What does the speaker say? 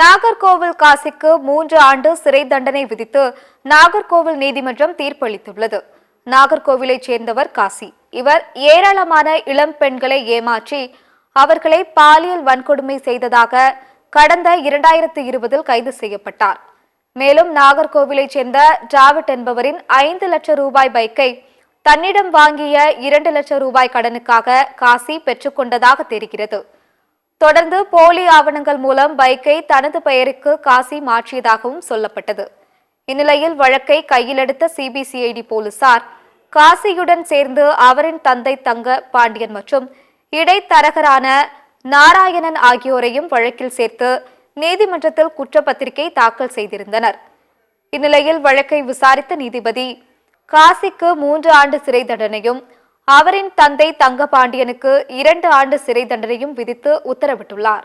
நாகர்கோவில் காசிக்கு 3 ஆண்டு சிறை தண்டனை விதித்து நாகர்கோவில் நீதிமன்றம் தீர்ப்பளித்துள்ளது. நாகர்கோவிலைச் சேர்ந்தவர் காசி. இவர் ஏராளமான இளம் பெண்களை ஏமாற்றி அவர்களை பாலியல் வன்கொடுமை செய்ததாக கடந்த 2020 கைது செய்யப்பட்டார். மேலும் நாகர்கோவிலைச் சேர்ந்த டிராவிட் என்பவரின் 5 லட்சம் ரூபாய் பைக்கை தன்னிடம் வாங்கிய 2 லட்சம் ரூபாய் கடனுக்காக காசி பெற்றுக்கொண்டதாக தெரிகிறது. தொடர்ந்து போலி ஆவணங்கள் மூலம் பைக்கை தனது பெயருக்கு காசி மாற்றியதாகவும் சொல்லப்பட்டது. இந்நிலையில் வழக்கை கையில் எடுத்த சிபிசிஐடி போலீசார் காசியுடன் சேர்ந்து அவரின் தந்தை தங்க பாண்டியன் மற்றும் இடைத்தரகரான நாராயணன் ஆகியோரையும் வழக்கில் சேர்த்து நீதிமன்றத்தில் குற்றப்பத்திரிகை தாக்கல் செய்திருந்தனர். இந்நிலையில் வழக்கை விசாரித்த நீதிபதி காசிக்கு 3 ஆண்டு சிறை தண்டனையும் அவரின் தந்தை தங்கபாண்டியனுக்கு 2 ஆண்டு சிறை தண்டனையும் விதித்து உத்தரவிட்டுள்ளார்.